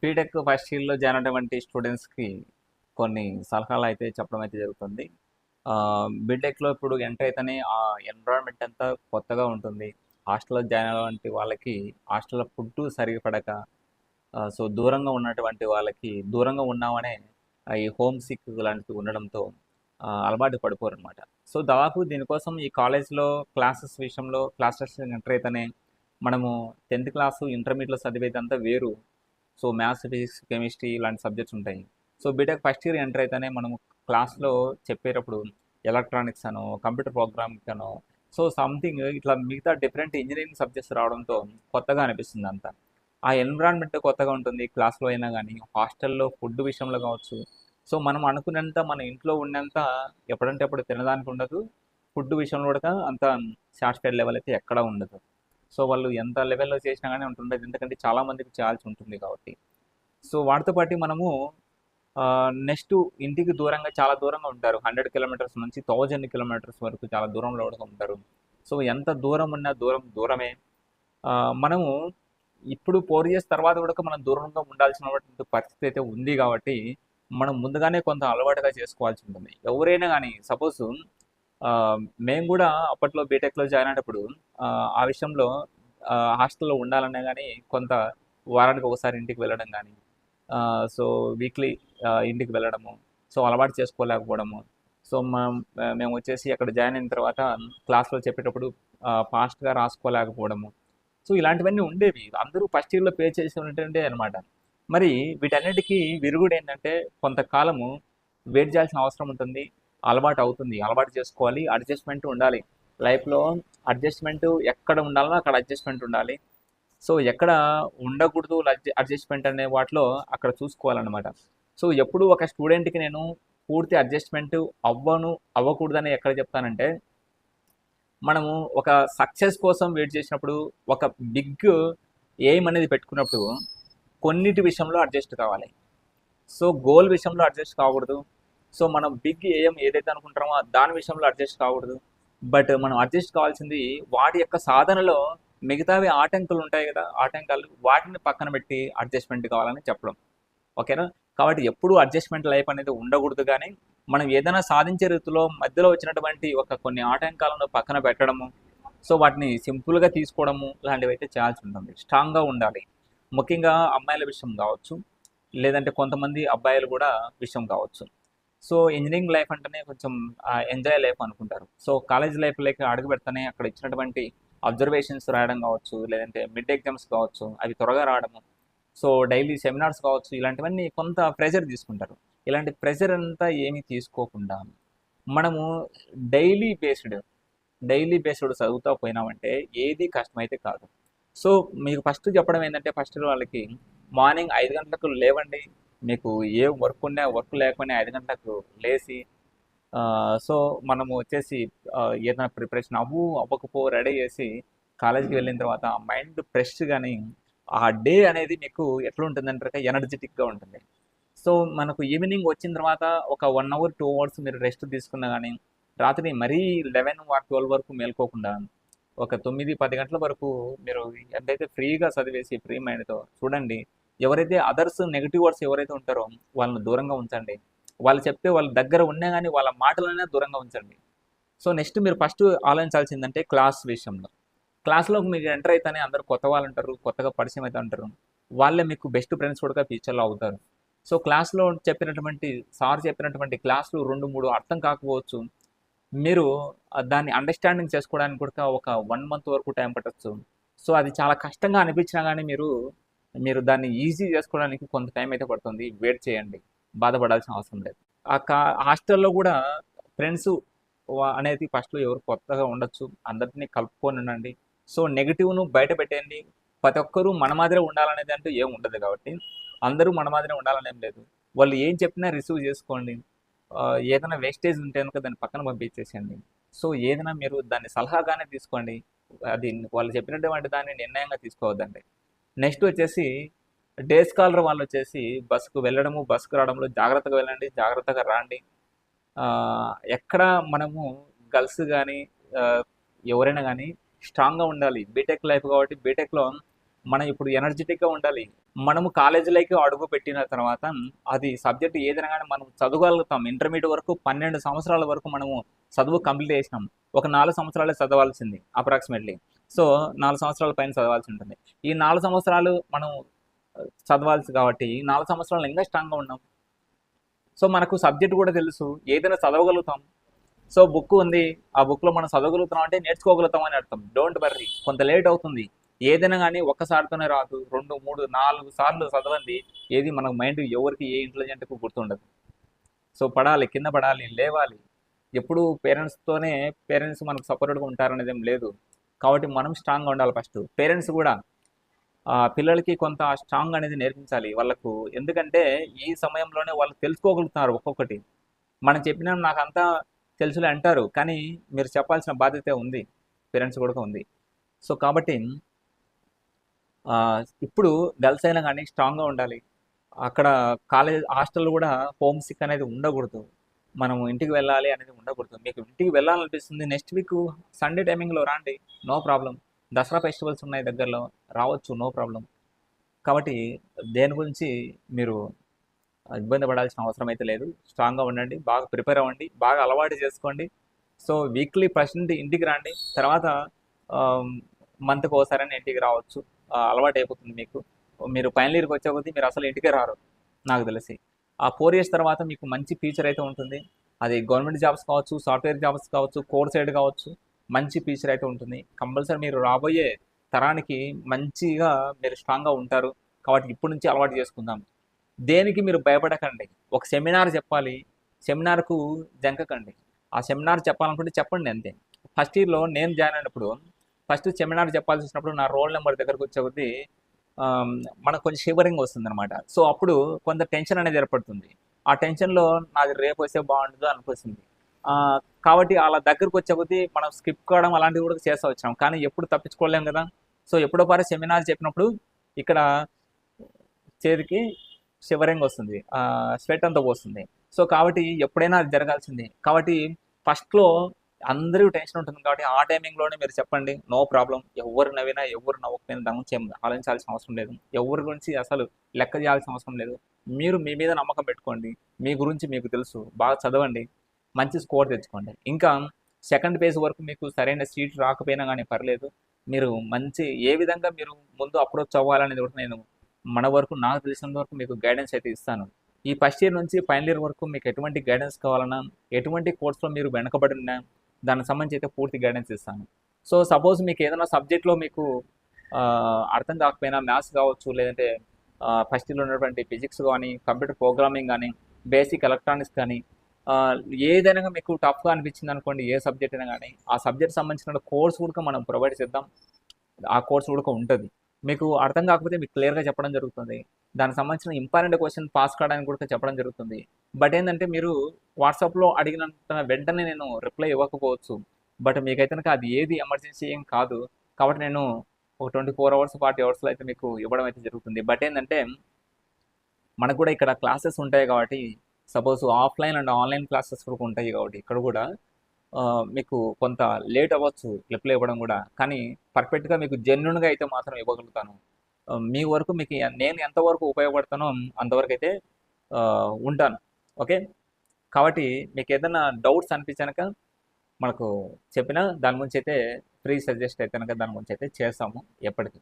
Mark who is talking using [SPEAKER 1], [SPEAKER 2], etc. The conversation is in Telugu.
[SPEAKER 1] బీటెక్ ఫస్ట్ ఇయర్‌లో జాయిన్ అయినటువంటి స్టూడెంట్స్‌కి కొన్ని సలహాలు అయితే చెప్పడం అయితే జరుగుతుంది. బీటెక్‌లో ఇప్పుడు ఎంటర్ అయితేనే ఆ ఎన్విరాన్మెంట్ అంతా కొత్తగా ఉంటుంది. హాస్టల్‌లో జాయిన్ అయినటువంటి వాళ్ళకి హాస్టల్‌లో ఫుడ్డు సరిగ్గా పడక సో, దూరంగా ఉన్నటువంటి వాళ్ళకి దూరంగా ఉన్నామనే ఈ హోమ్ సిక్ లాంటివి ఉండడంతో అలవాటు పడిపోరనమాట. సో, దాదాపు దీనికోసం ఈ కాలేజ్‌లో క్లాసెస్ విషయంలో క్లాసెస్ ఎంటర్ అయితేనే మనము 10థ్ క్లాసు, ఇంటర్మీడియేట్‌లో చదివేదంతా వేరు. సో, మ్యాథ్స్, ఫిజిక్స్, కెమిస్ట్రీ ఇలాంటి సబ్జెక్ట్స్ ఉంటాయి. So, BTech first year enter అయితేనే మనము క్లాస్‌లో చెప్పేటప్పుడు ఎలక్ట్రానిక్స్ అనో, కంప్యూటర్ ప్రోగ్రామింగ్ అనో, సో, సంథింగ్ ఇట్లా మిగతా డిఫరెంట్ ఇంజినీరింగ్ సబ్జెక్ట్స్ రావడంతో కొత్తగా అనిపిస్తుంది అంతా. ఆ ఎన్విరాన్మెంట్ కొత్తగా ఉంటుంది. క్లాస్‌లో అయినా గానీ, హాస్టల్‌లో ఫుడ్ విషయంలో కావచ్చు. సో, మనం అనుకున్నంత మన ఇంట్లో ఉన్నంత ఎప్పుడంటే అప్పుడు తినడానికి ఉండదు. ఫుడ్ విషయంలో కూడా అంత సాటిస్ఫైడ్ లెవెల్ అయితే ఎక్కడా ఉండదు. సో, వాళ్ళు ఎంత లెవెల్‌లో చేసినా గానీ ఉంటుండదు. ఎందుకంటే చాలా మందికి చేయాల్సి ఉంటుంది కాబట్టి. సో, వాటితో పాటు మనము నెక్స్ట్ ఇంటికి దూరంగా చాలా దూరంగా ఉంటారు. 100 కిలోమీటర్స్ నుంచి 1000 కిలోమీటర్స్ వరకు చాలా దూరంలో కూడా ఉంటారు. సో, ఎంత దూరం ఉన్నా దూరం దూరమే. మనము ఇప్పుడు 4 ఇయర్స్ తర్వాత కూడా మనం దూరంగా ఉండాల్సినటువంటి పరిస్థితి అయితే ఉంది కాబట్టి, మనం ముందుగానే కొంత అలవాటుగా చేసుకోవాల్సి ఉంటుంది. ఎవరైనా గానీ సపోజ్ మేము గూడా అప్పట్లో బీటెక్‌లో జాయిన్ అయ్యేటప్పుడు ఆ విషయంలో హాస్టల్‌లో ఉండాలన్నా గానీ కొంత వారానికి ఒకసారి ఇంటికి వెళ్ళడం గానీ, సో, వీక్లీ ఇంటికి వెళ్ళడము. సో, అలవాటు చేసుకోలేకపోవడము. సో, మేమొచ్చేసి అక్కడ జాయిన్ అయిన తర్వాత క్లాస్‌లో చెప్పేటప్పుడు ఫాస్ట్‌గా రాసుకోలేకపోవడము. సో, ఇలాంటివన్నీ ఉండేవి. అందరూ ఫస్ట్ ఇయర్‌లో పే చేసేటువంటివే అనమాట. మరి వీటన్నిటికి విరుగుడేంటంటే కొంతకాలము వెయిట్ చేయాల్సిన అవసరం ఉంటుంది. అలవాటు అవుతుంది. అలవాటు చేసుకోవాలి. అడ్జస్ట్‌మెంట్ ఉండాలి. లైఫ్‌లో అడ్జస్ట్‌మెంట్ ఎక్కడ ఉండాలో అక్కడ అడ్జస్ట్‌మెంట్ ఉండాలి. సో, ఎక్కడ ఉండకూడదు అడ్జస్ట్‌మెంట్ అనే వాటిలో అక్కడ చూసుకోవాలనమాట. సో, ఎప్పుడు ఒక స్టూడెంట్‌కి నేను పూర్తి అడ్జస్ట్‌మెంట్ అవ్వకూడదని ఎక్కడ చెప్తానంటే మనము ఒక సక్సెస్ కోసం వెయిట్ చేసినప్పుడు, ఒక బిగ్ ఎయిమ్ అనేది పెట్టుకున్నప్పుడు, కొన్నిటి విషయంలో అడ్జస్ట్ కావాలి. సో, గోల్ విషయంలో అడ్జస్ట్ కాకూడదు. సో, మనం బిగ్ ఎయిమ్ ఏదైతే అనుకుంటామో దాని విషయంలో అడ్జస్ట్ కాకూడదు. బట్ మనం అడ్జస్ట్ కావాల్సింది వాటి యొక్క సాధనలో మిగతావి ఆటంకులు ఉంటాయి కదా! ఆటంకాలు వాటిని పక్కన పెట్టి అడ్జస్ట్‌మెంట్ కావాలని చెప్పడం. ఓకేనా? కాబట్టి ఎప్పుడూ అడ్జస్ట్‌మెంట్ లైఫ్ అనేది ఉండకూడదు గానీ, మనం ఏదైనా సాధించే రీతిలో మధ్యలో వచ్చినటువంటి ఒక కొన్ని ఆటంకాలను పక్కన పెట్టడము, సో, వాటిని సింపుల్‌గా తీసుకోవడము ఇలాంటివైతే చేయాల్సి ఉంటుంది. స్ట్రాంగ్‌గా ఉండాలి. ముఖ్యంగా అమ్మాయిల విషయం కావచ్చు, లేదంటే కొంతమంది అబ్బాయిలు కూడా విషయం కావచ్చు. సో, ఇంజినీరింగ్ లైఫ్ అంటేనే కొంచెం ఎంజాయ్ లైఫ్ అనుకుంటారు. సో, కాలేజ్ లైఫ్‌లోకి అడుగు పెడితేనే అక్కడ ఇచ్చినటువంటి అబ్జర్వేషన్స్ రాయడం కావచ్చు, లేదంటే మిడ్ ఎగ్జామ్స్ కావచ్చు, అవి త్వరగా రావడము. సో, డైలీ సెమినార్స్ కావచ్చు, ఇలాంటివన్నీ కొంత ప్రెషర్ తీసుకుంటారు. ఇలాంటి ప్రెషర్ అంతా ఏమీ తీసుకోకుండా, మనము డైలీ బేస్డ్, డైలీ బేస్డ్ చదువుతా పోయినామంటే ఏది కష్టమైతే కాదు. సో, మీకు ఫస్ట్ చెప్పడం ఏంటంటే ఫస్ట్ వాళ్ళకి మార్నింగ్ 5 గంటలకు లేవండి. మీకు ఏ వర్క్ ఉన్నా, వర్క్ లేకపోయినా 5 గంటలకు లేసి సో, మనము వచ్చేసి ఏదైనా ప్రిపరేషన్ అవ్వకపో రెడీ చేసి కాలేజ్‌కి వెళ్ళిన తర్వాత మైండ్ ఫ్రెష్ గాని, ఆ డే అనేది మీకు ఎట్లుంటుందంటే ఎనర్జిటిక్‌గా ఉంటుంది. సో, మనకు ఈవినింగ్ వచ్చిన తర్వాత ఒక 1 అవర్, 2 అవర్స్ మీరు రెస్ట్ తీసుకున్నా గానీ, రాత్రి మరీ 11 ఆర్ 12 వరకు మేలుకోకుండా, ఒక 9, 10 గంటల వరకు మీరు ఎంతైతే ఫ్రీగా చదివేసి ఫ్రీ మైండ్‌తో చూడండి. ఎవరైతే అదర్స్ నెగెటివ్ వర్డ్స్ ఎవరైతే ఉంటారో వాళ్ళని దూరంగా ఉంచండి. వాళ్ళు చెప్తే వాళ్ళ దగ్గర ఉన్నా గానీ వాళ్ళ మాటలనే దూరంగా ఉంచండి. సో, నెక్స్ట్ మీరు ఫస్ట్ ఆలోచించాల్సిందంటే క్లాస్ విషయంలో. క్లాస్‌లోకి మీరు ఎంటర్ అయితేనే అందరూ కొత్త వాళ్ళుంటారు. కొత్తగా పరిచయం అయితా ఉంటారు. వాళ్ళే మీకు బెస్ట్ ఫ్రెండ్స్ కూడా ఫ్యూచర్‌లో అవుతారు. సో, క్లాస్‌లో చెప్పినటువంటి సార్ చెప్పినటువంటి క్లాస్‌లు 2, 3 అర్థం కాకపోవచ్చు. మీరు దాన్ని అండర్‌స్టాండింగ్ చేసుకోవడానికి కూడా ఒక 1 మంత్ వరకు టైం పట్టొచ్చు. సో, అది చాలా కష్టంగా అనిపించినా గానీ మీరు దాన్ని ఈజీ చేసుకోవడానికి కొంత టైం అయితే పడుతుంది. వెయిట్ చేయండి. బాధపడాల్సిన అవసరం లేదు. ఆ కా హాస్టల్‌లో గూడా ఫ్రెండ్సు అనేది ఫస్ట్‌లో ఎవరు కొత్తగా ఉండొచ్చు. అందరిని కలుపుకొని ఉండండి. సో, నెగెటివ్‌ను బయట పెట్టేయండి. ప్రతి ఒక్కరు మన మాదిరే ఉండాలనేది అంటూ ఏమి ఉండదు కాబట్టి, అందరూ మన మాదిరే ఉండాలనేం లేదు. వాళ్ళు ఏం చెప్పినా రిసీవ్ చేసుకోండి. ఏదైనా వేస్టేజ్ ఉంటే గనుక దాన్ని పక్కన పంపించేసేయండి. సో, ఏదైనా మీరు దాన్ని సలహాగానే తీసుకోండి. అది వాళ్ళు చెప్పినటువంటి దాన్ని నిర్ణయంగా తీసుకోవద్దండి. నెక్స్ట్ వచ్చేసి డే స్కాలర్ వాళ్ళొచ్చేసి బస్‌కు వెళ్ళడము, బస్‌కు రావడంలో జాగ్రత్తగా వెళ్ళండి. జాగ్రత్తగా రాండి. ఎక్కడ మనము గర్ల్స్ గానీ, ఆహ్, ఎవరైనా గానీ స్ట్రాంగ్‌గా ఉండాలి. బీటెక్ లైఫ్ కాబట్టి బీటెక్‌లో మనం ఇప్పుడు ఎనర్జెటిక్గా ఉండాలి. మనము కాలేజీలోకి అడుగు పెట్టిన తర్వాత అది సబ్జెక్ట్ ఏదైనా కానీ మనం చదవగలుగుతాం. ఇంటర్మీడియట్ వరకు 12 సంవత్సరాల వరకు మనము చదువు కంప్లీట్ చేసినాం. ఒక 4 సంవత్సరాలే చదవాల్సింది అప్రాక్సిమేట్లీ. సో 4 సంవత్సరాల పైన చదవాల్సి ఉంటుంది. ఈ 4 సంవత్సరాలు మనం చదవాల్సి కాబట్టి 4 సంవత్సరాలు ఇంకా స్ట్రాంగ్గా ఉన్నాం. సో మనకు సబ్జెక్ట్ కూడా తెలుసు, ఏదైనా చదవగలుగుతాం. సో బుక్ ఉంది, ఆ బుక్లో మనం చదవగలుగుతున్నాం అంటే నేర్చుకోగలుగుతాం అని అర్థం. డోంట్ వర్రీ, కొంత లేట్ అవుతుంది. ఏదైనా కానీ ఒక్కసారితోనే రాదు. 2, 3, 4 సార్లు చదవండి. ఏది మనకు మైండ్ ఎవరికి ఏ ఇంటెలిజెంట్కు గుర్తుండదు. సో పడాలి, కింద పడాలి, లేవాలి. ఎప్పుడు పేరెంట్స్ మనకు సపోర్ట్గా ఉంటారనేది ఏం లేదు. కాబట్టి మనం స్ట్రాంగ్గా ఉండాలి. ఫస్ట్ పేరెంట్స్ కూడా పిల్లలకి కొంత స్ట్రాంగ్ అనేది నేర్పించాలి వాళ్ళకు. ఎందుకంటే ఈ సమయంలోనే వాళ్ళు తెలుసుకోగలుగుతున్నారు ఒక్కొక్కటి. మనం చెప్పినా నాకంతా తెలుసులే అంటారు, కానీ మీరు చెప్పాల్సిన బాధ్యత ఉంది, పేరెంట్స్ కూడా ఉంది. సో కాబట్టి ఇప్పుడు గర్ల్స్ అయినా కానీ స్ట్రాంగ్గా ఉండాలి. అక్కడ హాస్టల్ కూడా హోమ్ సిక్ అనేది ఉండకూడదు. మనం ఇంటికి వెళ్ళాలి అనేది ఉండకూడదు. మీకు ఇంటికి వెళ్ళాలనిపిస్తుంది, నెక్స్ట్ వీక్ సండే టైమింగ్లో రాండి, నో ప్రాబ్లం. దసరా ఫెస్టివల్స్ ఉన్నాయి దగ్గరలో, రావచ్చు, నో ప్రాబ్లం. కాబట్టి దేని గురించి మీరు ఇబ్బంది పడాల్సిన అవసరం అయితే లేదు. స్ట్రాంగ్గా ఉండండి, బాగా ప్రిపేర్ అవ్వండి, బాగా అలవాటు చేసుకోండి. సో వీక్లీ ఫస్ట్ ఇంటికి రండి, తర్వాత మంత్కి ఒకసారి ఇంటికి రావచ్చు. అలవాటు అయిపోతుంది మీకు. మీరు ఫైనల్ ఇయర్కి వచ్చే కొద్దీ మీరు అసలు ఇంటికే రారు నాకు తెలిసి. ఆ 4 ఇయర్స్ తర్వాత మీకు మంచి ఫ్యూచర్ అయితే ఉంటుంది. అది గవర్నమెంట్ జాబ్స్ కావచ్చు, సాఫ్ట్వేర్ జాబ్స్ కావచ్చు, కోర్ సైడ్ కావచ్చు, మంచి ఫ్యూచర్ అయితే ఉంటుంది. కంపల్సరీ మీరు రాబోయే తరానికి మంచిగా మీరు స్ట్రాంగ్గా ఉంటారు. కాబట్టి ఇప్పటి నుంచి అలవాటు చేసుకుందాం. దేనికి మీరు భయపడకండి. ఒక సెమినార్ చెప్పాలి, సెమినార్కు జంకకండి. ఆ సెమినార్ చెప్పాలనుకుంటే చెప్పండి అంతే. ఫస్ట్ ఇయర్లో నేను జాయిన్ అయినప్పుడు ఫస్ట్ సెమినార్ చెప్పాల్సి వచ్చినప్పుడు నా రోల్ నెంబర్ దగ్గరకు వచ్చే కొద్దీ మనకు కొంచెం షివరింగ్ వస్తుంది అనమాట. సో అప్పుడు కొంత టెన్షన్ అనేది ఏర్పడుతుంది. ఆ టెన్షన్లో నాది రేపు వస్తే బాగుంటుందో అనిపిస్తుంది. కాబట్టి అలా దగ్గరకు వచ్చే కొద్దీ మనం స్కిప్ కావడం అలాంటివి కూడా చేస్తూ వచ్చాం, కానీ ఎప్పుడు తప్పించుకోలేం కదా. సో ఎప్పుడో పారే సెమినార్ చెప్పినప్పుడు ఇక్కడ చేతికి షివరింగ్ వస్తుంది, స్వెట్ అంతా పోస్తుంది. సో కాబట్టి ఎప్పుడైనా అది జరగాల్సిందే. కాబట్టి ఫస్ట్లో అందరూ టెన్షన్ ఉంటుంది కాబట్టి ఆ టైమింగ్లోనే మీరు చెప్పండి, నో ప్రాబ్లం. ఎవరు నవ్వినా ఎవరు నవ్వకపోయినా దాని గురించి ఏం ఆలోచించాల్సిన అవసరం లేదు. ఎవరి గురించి అసలు లెక్క చేయాల్సిన అవసరం లేదు. మీరు మీ మీద నమ్మకం పెట్టుకోండి, మీ గురించి మీకు తెలుసు, బాగా చదవండి, మంచి స్కోర్ తెచ్చుకోండి. ఇంకా సెకండ్ ఫేజ్ వరకు మీకు సరైన సీట్ రాకపోయినా కానీ పర్లేదు. మీరు మంచి ఏ విధంగా మీరు ముందు అప్రోచ్ అవ్వాలనేది కూడా నేను మన వరకు నాకు తెలిసినంత వరకు మీకు గైడెన్స్ అయితే ఇస్తాను. ఈ ఫస్ట్ ఇయర్ నుంచి ఫైనల్ ఇయర్ వరకు మీకు ఎటువంటి గైడెన్స్ కావాలన్నా, ఎటువంటి కోర్సులో మీరు వెనకబడినా దానికి సంబంధించి అయితే పూర్తి గైడెన్స్ ఇస్తాను. సో సపోజ్ మీకు ఏదైనా సబ్జెక్ట్లో మీకు అర్థం కాకపోయినా, మ్యాథ్స్ కావచ్చు, లేదంటే ఫస్ట్ ఇయర్లో ఉన్నటువంటి ఫిజిక్స్ కానీ, కంప్యూటర్ ప్రోగ్రామింగ్ కానీ, బేసిక్ ఎలక్ట్రానిక్స్ కానీ, ఏదైనా మీకు టఫ్గా అనిపించింది అనుకోండి, ఏ సబ్జెక్ట్ అయినా కానీ ఆ సబ్జెక్ట్ సంబంధించిన కోర్స్ కూడా మనం ప్రొవైడ్ చేద్దాం. ఆ కోర్స్ కూడా ఉంటుంది. మీకు అర్థం కాకపోతే మీకు క్లియర్గా చెప్పడం జరుగుతుంది. దానికి సంబంధించిన ఇంపార్టెంట్ క్వశ్చన్ పాస్ కావడానికి కూడా చెప్పడం జరుగుతుంది. బట్ ఏంటంటే మీరు వాట్సాప్లో అడిగినంత వెంటనే నేను రిప్లై ఇవ్వకపోవచ్చు. బట్ మీకైతే కనుక అది ఏది ఎమర్జెన్సీ ఏం కాదు. కాబట్టి నేను ఒక 24 అవర్స్ 40 అవర్స్లో అయితే మీకు ఇవ్వడం అయితే జరుగుతుంది. బట్ ఏంటంటే మనకు కూడా ఇక్కడ క్లాసెస్ ఉంటాయి కాబట్టి, suppose offline and online classes కూడా ఉంటాయి కాబట్టి ఇక్కడ కూడా మీకు కొంత లేట్ అవ్వచ్చు రిప్లై ఇవ్వడం కూడా, కానీ పర్ఫెక్ట్గా మీకు జెన్యున్గా అయితే మాత్రం ఇవ్వగలుగుతాను. మీ వరకు మీకు నేను ఎంతవరకు ఉపయోగపడతానో అంతవరకు అయితే ఉంటాను. ఓకే, కాబట్టి మీకు ఏదైనా డౌట్స్ అనిపించనక మనకు చెప్పిన దాని గురించి అయితే ఫ్రీ సజెస్ట్ అయితే కనుక దాని గురించి అయితే చేస్తాము ఎప్పటికీ.